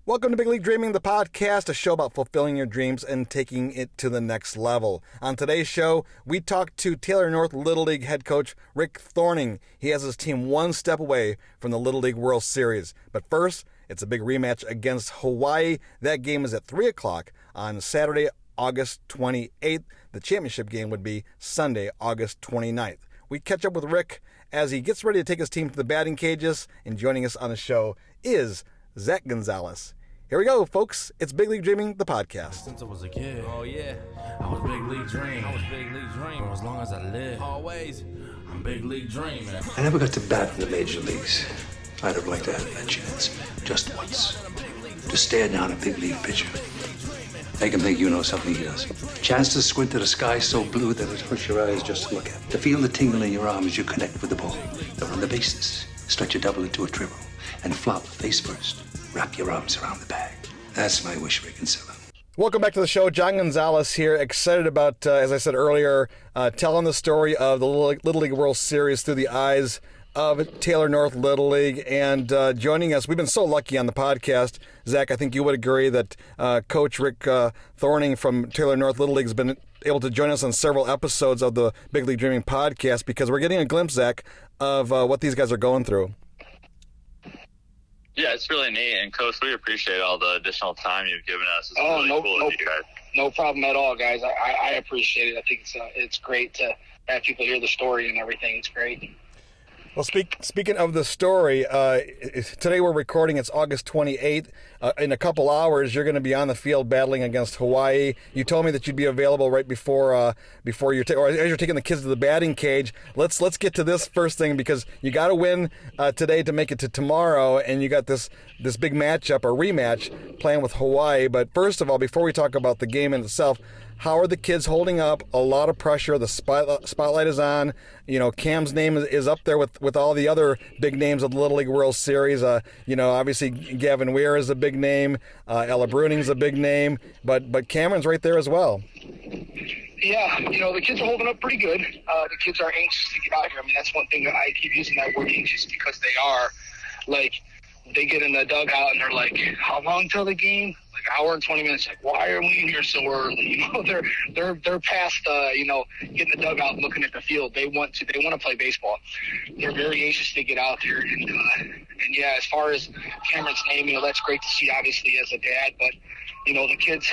Welcome to Big League Dreaming, the podcast, a show about fulfilling your dreams and taking it to the next level. On today's show, we talk to Taylor North Little League head coach Rick Thorning. He has his team one step away from the Little League World Series. But first, it's a big rematch against Hawaii. That game is at 3 o'clock on Saturday, August 28th. The championship game would be Sunday, August 29th. We catch up with Rick as he gets ready to take his team to the batting cages, and joining us on the show is Zak Gonzalez. Here we go, folks. It's Big League Dreaming, the podcast. Since I was a kid, oh yeah, I was Big League Dreaming. I was Big League Dreaming. For as long as I live, Always. I'm Big League Dreaming. I never got to bat in the major leagues. I'd have liked to have that chance, just once. To stare down a big league pitcher. Make him think you know something he doesn't. Chance to squint at a sky so blue that it hurts your eyes just to look at. To feel the tingle in your arm as you connect with the ball. To run the bases, stretch a double into a triple, and flop face first. Wrap your arms around the bag. That's my wish, Rick Thorning. Welcome back to the show. Zak Gonzalez here, excited about, as I said earlier, telling the story of the Little League World Series through the eyes of Taylor North Little League. And joining us, we've been so lucky on the podcast. Zach, I think you would agree that Coach Rick Thorning from Taylor North Little League has been able to join us on several episodes of the Big League Dreaming podcast because we're getting a glimpse, Zach, of what these guys are going through. Yeah, it's really neat, and Coach, we appreciate all the additional time you've given us. It's really cool of you guys. No problem at all, guys. I appreciate it. I think it's great to have people hear the story and everything. It's great. Well, speaking of the story, today we're recording. It's August 28th. In a couple hours, you're going to be on the field battling against Hawaii. You told me that you'd be available right before you're or as you're taking the kids to the batting cage. Let's get to this first thing because you got to win today to make it to tomorrow, and you got this big matchup or rematch playing with Hawaii. But first of all, before we talk about the game in itself, how are the kids holding up? A lot of pressure. The spotlight is on. You know, Cam's name is up there with all the other big names of the Little League World Series. Obviously Gavin Weir is a big name. Ella Bruning is a big name. But Cameron's right there as well. Yeah, the kids are holding up pretty good. The kids are anxious to get out here. I mean, that's one thing that I keep using that word anxious because they are. Like, they get in the dugout and they're like, how long till the game? Like an hour and 20 minutes. Like, why are we in here so early? They're past getting the dugout and looking at the field. They want to play baseball. They're very anxious to get out there and yeah, as far as Cameron's name, that's great to see obviously as a dad, but the kids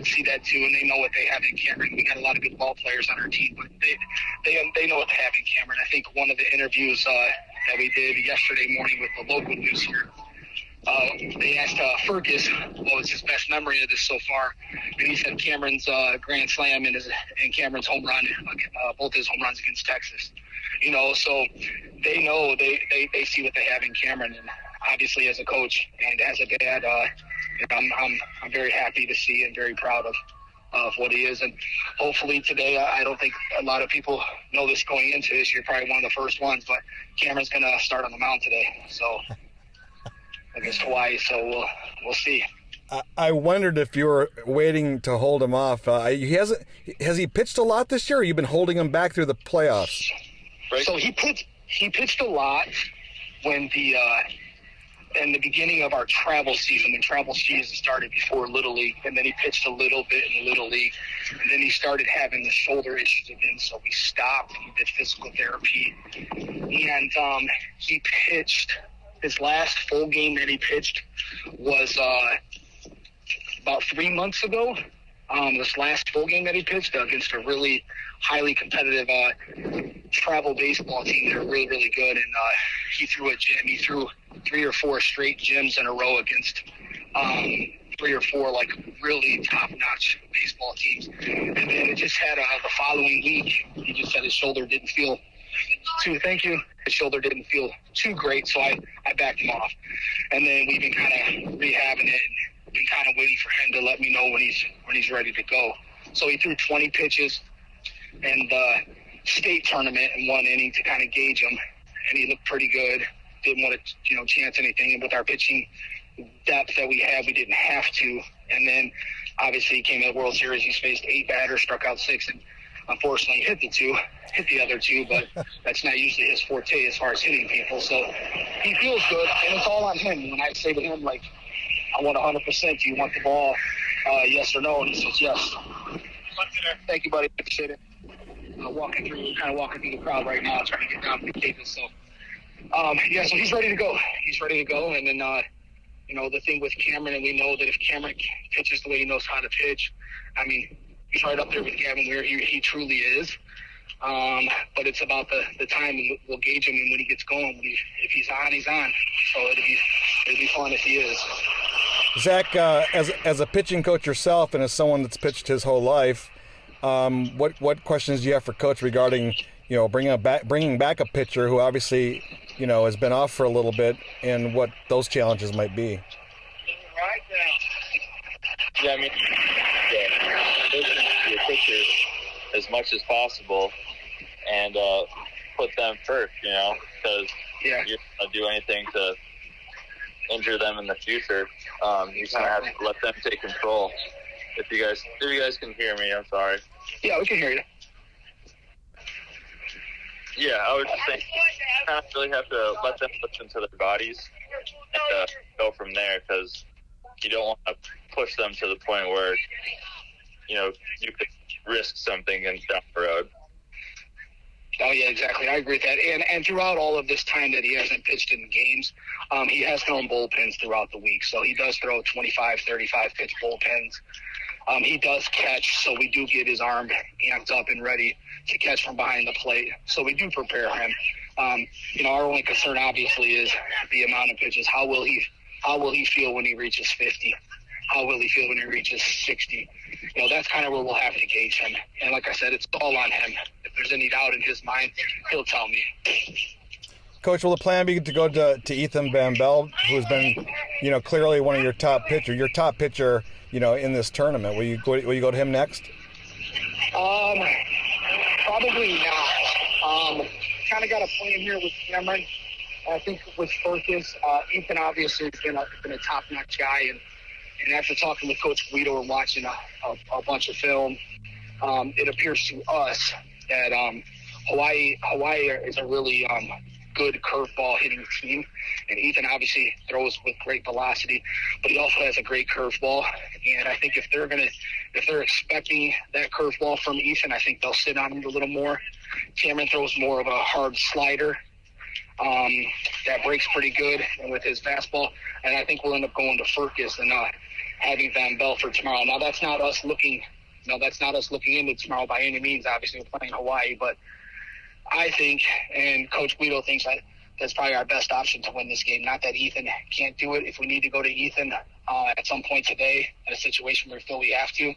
see that too, and they know what they have in Cameron. We got a lot of good ball players on our team, but they know what they have in Cameron. I think one of the interviews that we did yesterday morning with the local news here, they asked Fergus what was his best memory of this so far, and he said Cameron's grand slam and Cameron's home run, both his home runs against Texas. So they know they see what they have in Cameron, and obviously as a coach and as a dad, I'm very happy to see and very proud of what he is. And hopefully today, I don't think a lot of people know this going into this. You're probably one of the first ones, but Cameron's going to start on the mound today. So against Hawaii. So we'll see. I wondered if you were waiting to hold him off. Has he pitched a lot this year, or you've been holding him back through the playoffs? Right. So he pitched a lot when in the beginning of our travel season, when travel season started before Little League, and then he pitched a little bit in Little League, and then he started having the shoulder issues again, so we stopped. He did physical therapy, and he pitched. His last full game that he pitched was about 3 months ago. This last full game that he pitched against a really highly competitive travel baseball team. They're really, really good, and he threw a gym. He threw 3 or 4 straight gyms in a row against 3 or 4 like really top-notch baseball teams. And then it just had the following week, he just said his shoulder didn't feel too. Thank you. His shoulder didn't feel too great, so I backed him off. And then we've been kind of rehabbing it and been kind of waiting for him to let me know when he's ready to go. So he threw 20 pitches in the state tournament in 1 inning to kind of gauge him, and he looked pretty good. Didn't want to chance anything, and with our pitching depth that we have, we didn't have to. And then obviously he came to the World Series. He's faced 8 batters, struck out 6, and unfortunately hit the other 2, but that's not usually his forte as far as hitting people. So he feels good, and it's all on him. When I say to him, like, I want 100%. Do you want the ball? Yes or no? And he says yes. Thank you, buddy. Appreciate it. Kind of walking through the crowd right now, trying to get down to the cages. So, so he's ready to go. And then, the thing with Cameron, and we know that if Cameron pitches the way he knows how to pitch, I mean, he's right up there with Gavin where he truly is. But it's about the time, and we'll gauge him and when he gets going. If he's on, he's on. So it'll be fun if he is. Zach, as a pitching coach yourself and as someone that's pitched his whole life, what questions do you have for Coach regarding, bringing back a pitcher who obviously, has been off for a little bit, and what those challenges might be? Yeah, I mean, listen to your pitchers as much as possible and put them first, because you're not going to do anything to injure them in the future. You kind of have to let them take control. If you guys can hear me, I'm sorry. Yeah, we can hear you. Yeah, I would just think you kind of really have to let them listen to their bodies and go from there, because you don't want to push them to the point where, you could risk something down the road. Oh, yeah, exactly. I agree with that. And throughout all of this time that he hasn't pitched in games, he has thrown bullpens throughout the week. So he does throw 25, 35-pitch bullpens. He does catch, so we do get his arm amped up and ready to catch from behind the plate. So we do prepare him. Our only concern, obviously, is the amount of pitches. How will he feel when he reaches 50? How will he feel when he reaches 60? That's kind of where we'll have to gauge him. And like I said, it's all on him. If there's any doubt in his mind, he'll tell me. Coach, will the plan be to go to Ethan Van Bell, who's been, clearly one of your top pitcher, in this tournament? Will you go to him next? Probably not. Kind of got a plan here with Cameron. I think with Furcus, Ethan obviously has been a top-notch guy, and after talking with Coach Guido and watching a bunch of film, it appears to us that Hawaii is a really good curveball hitting team, and Ethan obviously throws with great velocity, but he also has a great curveball. And I think if they're expecting that curveball from Ethan, I think they'll sit on it a little more. Cameron throws more of a hard slider that breaks pretty good and with his fastball, and I think we'll end up going to Furcus and having Van Bell for tomorrow. Now that's not us looking into tomorrow by any means. Obviously we're playing Hawaii, but I think, and Coach Guido thinks, that's probably our best option to win this game. Not that Ethan can't do it. If we need to go to Ethan at some point today in a situation where we feel we have to,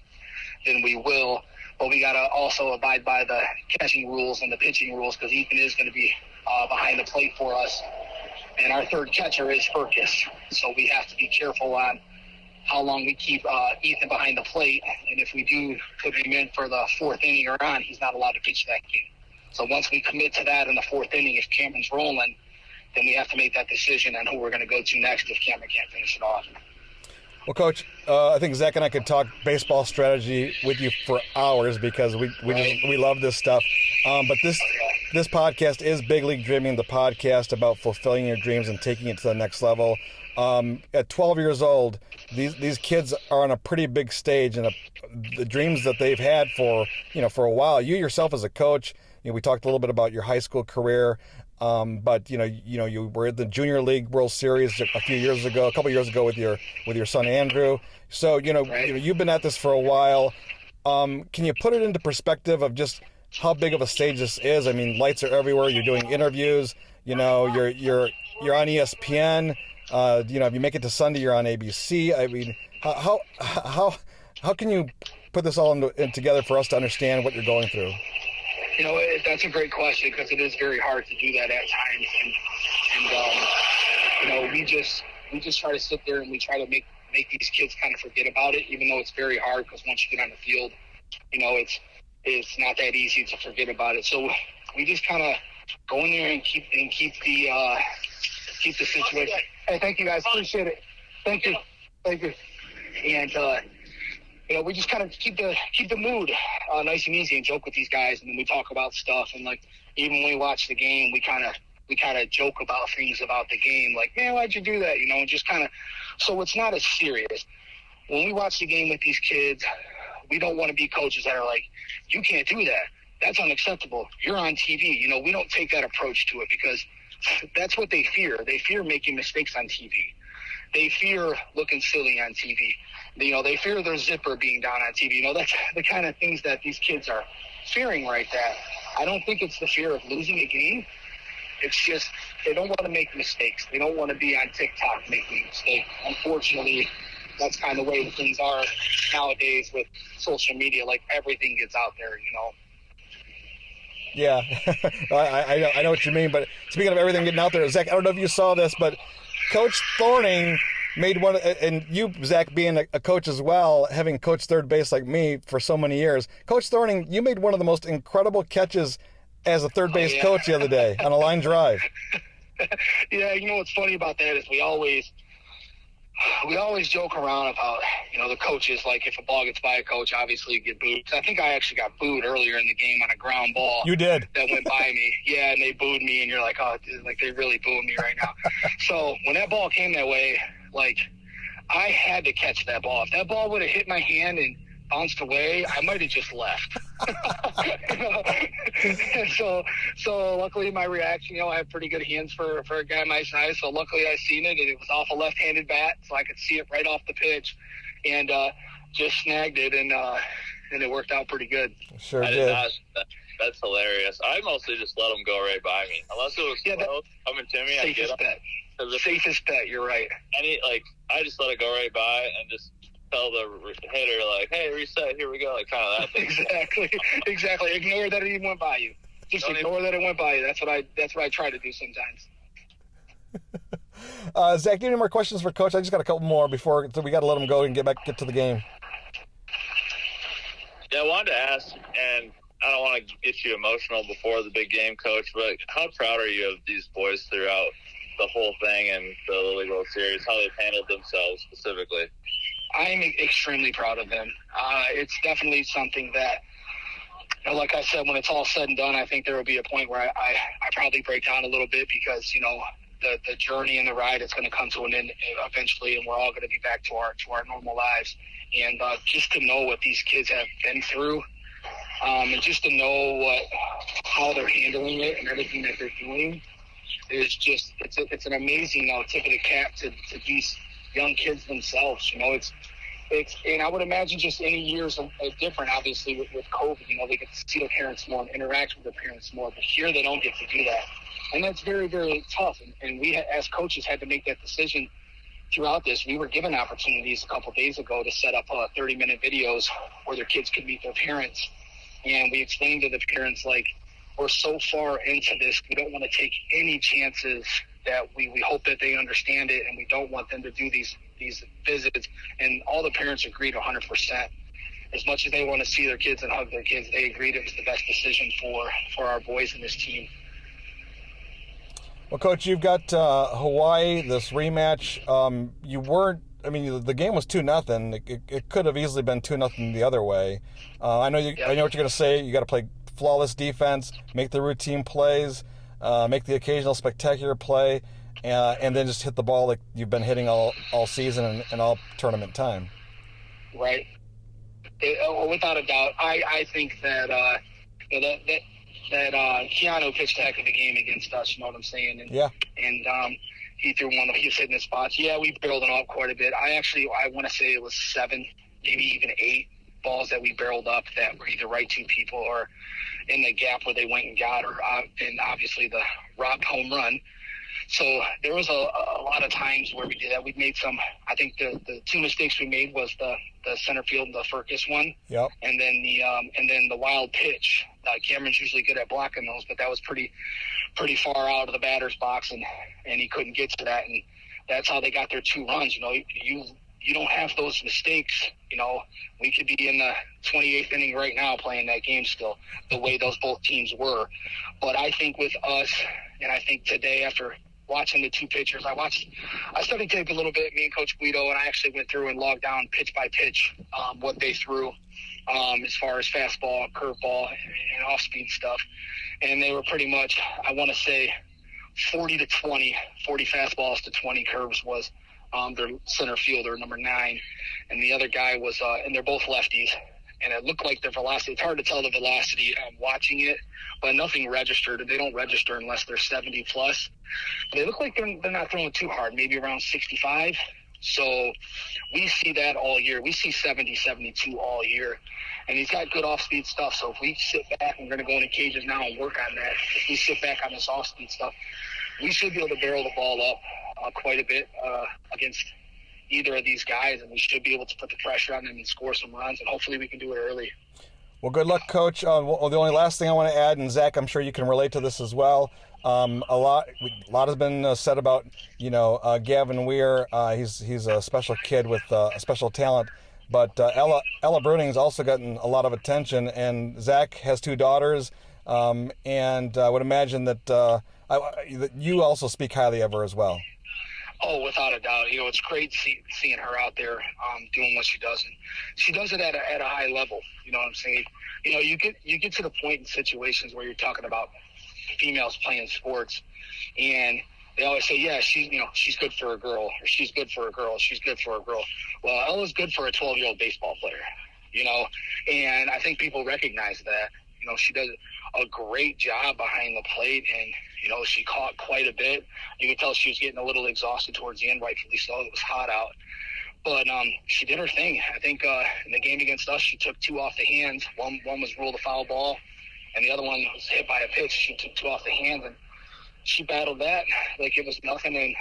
then we will. But we got to also abide by the catching rules and the pitching rules, because Ethan is going to be behind the plate for us. And our third catcher is Furcus. So we have to be careful on how long we keep Ethan behind the plate. And if we do put him in for the fourth inning or on, he's not allowed to pitch that game. So once we commit to that in the fourth inning, if Cameron's rolling, then we have to make that decision on who we're going to go to next if Cameron can't finish it off. Well, Coach, I think Zach and I could talk baseball strategy with you for hours, because we love this stuff. But this podcast is Big League Dreaming, the podcast about fulfilling your dreams and taking it to the next level. At 12 years old, these kids are on a pretty big stage, and the dreams that they've had for a while. You yourself as a coach, we talked a little bit about your high school career. But you were at the Junior League World Series a couple years ago with your son Andrew. So you've been at this for a while. Can you put it into perspective of just how big of a stage this is? I mean, lights are everywhere. You're doing interviews. You're on ESPN. If you make it to Sunday, you're on ABC. I mean, how can you put this all together for us to understand what you're going through? That's a great question, because it is very hard to do that at times, and we just try to sit there and we try to make these kids kind of forget about it, even though it's very hard, because once you get on the field, it's not that easy to forget about it. So we just kind of go in there and keep the situation. Hey, thank you guys, appreciate it. Thank you. And we just kind of keep the mood nice and easy and joke with these guys, and then we talk about stuff. And like, even when we watch the game, we kind of joke about things about the game, like, man, why'd you do that? And just kind of So it's not as serious. When we watch the game with these kids, we don't want to be coaches that are like, you can't do that. That's unacceptable. You're on TV. You know, we don't take that approach to it because that's what they fear. They fear making mistakes on TV. They fear looking silly on TV. You know, they fear their zipper being down on TV. You know, that's the kind of things that these kids are fearing right there. I don't think it's the fear of losing a game. It's just they don't want to make mistakes. They don't want to be on TikTok making mistakes. Unfortunately, that's kind of the way things are nowadays with social media. Like, everything gets out there, you know. Yeah, I know what you mean. But speaking of everything getting out there, Zach, I don't know if you saw this, but Coach Thorning made one, and you, Zach, being a coach as well, having coached third base like me for so many years, Coach Thorning, you made one of the most incredible catches as a third base coach the other day on a line drive. Yeah, you know what's funny about that is we always joke around about, you know, the coaches, like if a ball gets by a coach, obviously you get booed. I think I actually got booed earlier in the game on a ground ball. You did. That went by me. Yeah, and they booed me, and you're like, oh, dude, like they really booed me right now. So when that ball came that way, like, I had to catch that ball. If that ball would have hit my hand and bounced away, I might have just left. So luckily my reaction, you know, I have pretty good hands for a guy my size. So luckily I seen it, and it was off a left-handed bat, so I could see it right off the pitch, and just snagged it, and it worked out pretty good. Sure I did. That's hilarious. I mostly just let them go right by me. Unless it was close, coming to me, I get them. Safest bet, you're right. I just let it go right by and just tell the hitter, like, hey, reset, here we go, like kind of that thing. Exactly. Ignore that it even went by you. Just ignore that it went by you. That's what I try to do sometimes. Zach, do you have any more questions for Coach? I just got a couple more so we got to let him go and get to the game. Yeah, I wanted to ask, and I don't want to get you emotional before the big game, Coach, but how proud are you of these boys throughout the whole thing and the Little League World Series, how they've handled themselves specifically? I'm extremely proud of them. It's definitely something that, you know, like I said, when it's all said and done, I think there will be a point where I probably break down a little bit because, you know, the journey and the ride is going to come to an end eventually, and we're all going to be back to our normal lives. And just to know what these kids have been through, and just to know how they're handling it and everything that they're doing is just it's an amazing tip of the cap to these young kids themselves. You know, it's and I would imagine just any years are different, obviously, with COVID. You know, they get to see their parents more and interact with their parents more, but here they don't get to do that. And that's very, very tough. And we, as coaches, had to make that decision throughout this. We were given opportunities a couple of days ago to set up 30-minute videos where their kids could meet their parents. And we explained to the parents, like, we're so far into this, we don't want to take any chances, that we hope that they understand it, and we don't want them to do these visits. And all the parents agreed 100%. As much as they want to see their kids and hug their kids, they agreed it was the best decision for our boys and this team. Well, Coach, you've got Hawaii, this rematch. The game was 2-0. It could have easily been 2-0 the other way. I know what you're going to say. You got to play flawless defense, make the routine plays, make the occasional spectacular play, and then just hit the ball like you've been hitting all season and all tournament time. Right. Without a doubt, I think that Keanu pitched a heck of a game against us. You know what I'm saying? And, yeah. And he threw one. He was hitting his spots. Yeah, we barreled it up quite a bit. I want to say it was 7, maybe even 8 balls that we barreled up that were either right to people or in the gap where they went and got, or and obviously the robbed home run. So there was a lot of times where we did that. We made some. I think the 2 mistakes we made was the center field, the Furcus one, yep, and then the wild pitch. Cameron's usually good at blocking those, but that was pretty far out of the batter's box, and he couldn't get to that, and that's how they got their 2 runs. You know, you don't have those mistakes. You know, we could be in the 28th inning right now playing that game still, the way those both teams were. But I think with us, and I think today after watching the 2 pitchers, I studied tape a little bit, me and Coach Guido, and I actually went through and logged down pitch by pitch what they threw as far as fastball, curveball, and off-speed stuff. And they were pretty much, I want to say, 40 fastballs to 20 curves was their center fielder, number 9, and the other guy was, and they're both lefties. And it looked like their velocity. It's hard to tell the velocity watching it, but nothing registered. They don't register unless they're 70 plus. They look like they're not throwing too hard, maybe around 65. So we see that all year. We see 70, 72 all year. And he's got good off-speed stuff. So if we sit back, and we're going to go into cages now and work on that. If we sit back on this off-speed stuff, we should be able to barrel the ball up quite a bit against either of these guys, and we should be able to put the pressure on them and score some runs, and hopefully we can do it early. Well, good luck, Coach. Well, the only last thing I want to add, and Zach, I'm sure you can relate to this as well. A lot has been said about, Gavin Weir. He's a special kid with a special talent. But Ella Bruning's also gotten a lot of attention, and Zach has 2 daughters, and I would imagine that you also speak highly of her as well. Oh, without a doubt. It's great seeing her out there doing what she does. And she does it at a high level. You know what I'm saying? You get to the point in situations where you're talking about females playing sports, and they always say, yeah, she's good for a girl, or she's good for a girl, she's good for a girl. Well, Ella's good for a 12-year-old baseball player, and I think people recognize that. She does a great job behind the plate, and she caught quite a bit. You could tell she was getting a little exhausted towards the end, rightfully so. It was hot out. But she did her thing. I think in the game against us, she took 2 off the hands. One was ruled a foul ball, and the other one was hit by a pitch. She took 2 off the hands, and she battled that like it was nothing, and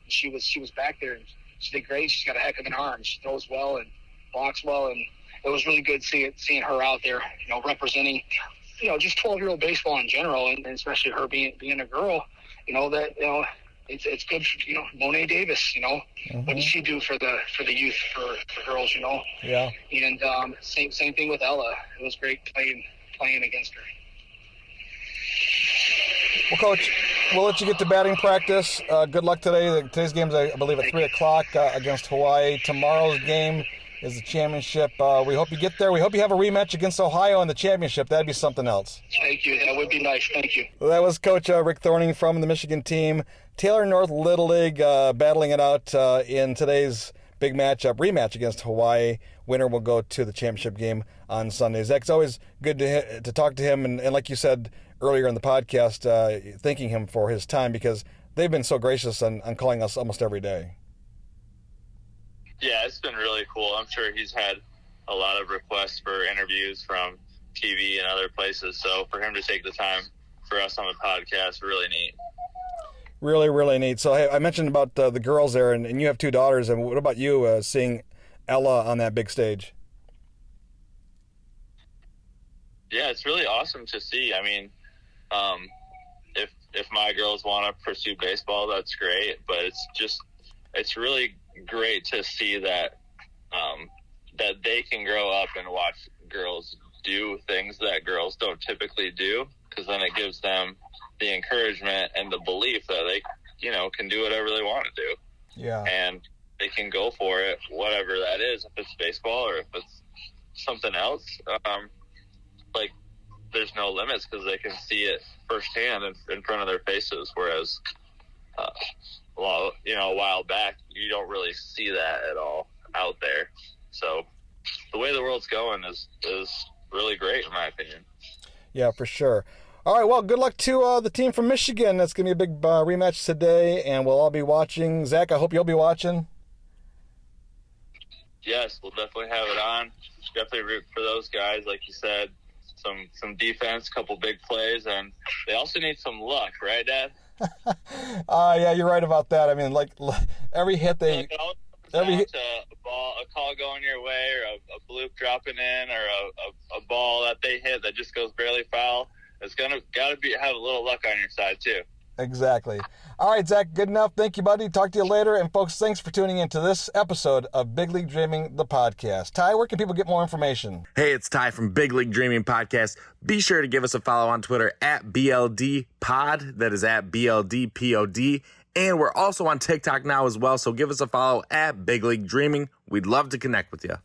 she was back there. And she did great. She's got a heck of an arm. She throws well and blocks well, and it was really good seeing her out there, representing just 12-year-old baseball in general, and especially her being a girl, it's good for, Monet Davis, Mm-hmm. What did she do for the youth, for girls, Yeah. And same thing with Ella. It was great playing against her. Well, Coach, we'll let you get to batting practice. Good luck today. Today's game's, I believe, at 3 o'clock against Hawaii. Tomorrow's game is the championship. We hope you get there. We hope you have a rematch against Ohio in the championship. That'd be something else. Thank you. That would be nice. Thank you. Well, that was Coach Rick Thorning from the Michigan team. Taylor North Little League battling it out in today's big rematch against Hawaii. Winner will go to the championship game on Sunday. Zach, it's always good to talk to him, and like you said earlier in the podcast, thanking him for his time, because they've been so gracious on calling us almost every day. Yeah, it's been really cool. I'm sure he's had a lot of requests for interviews from TV and other places. So for him to take the time for us on the podcast, really neat. Really, really neat. So hey, I mentioned about the girls there, and you have 2 daughters. And what about you seeing Ella on that big stage? Yeah, it's really awesome to see. I mean, if my girls want to pursue baseball, that's great. But it's really great to see that that they can grow up and watch girls do things that girls don't typically do, because then it gives them the encouragement and the belief that they can do whatever they want to do. Yeah. And they can go for it, whatever that is, if it's baseball or if it's something else. There's no limits, because they can see it firsthand in front of their faces, whereas a while back, you don't really see that at all out there. So the way the world's going is really great, in my opinion. Yeah, for sure. All right, well, good luck to the team from Michigan. That's going to be a big rematch today, and we'll all be watching. Zach, I hope you'll be watching. Yes, we'll definitely have it on. Definitely root for those guys, like you said. Some defense, couple big plays, and they also need some luck, right, Dad? Yeah, you're right about that. I mean, like every hit a call going your way, or a bloop dropping in, or a ball that they hit that just goes barely foul. It's gotta have a little luck on your side too. Exactly. All right, Zach, good enough. Thank you, buddy. Talk to you later. And folks, thanks for tuning in to this episode of Big League Dreaming, the podcast. Ty, where can people get more information? Hey, it's Ty from Big League Dreaming Podcast. Be sure to give us a follow on Twitter at BLD Pod. That is at BLD POD. And we're also on TikTok now as well. So give us a follow at Big League Dreaming. We'd love to connect with you.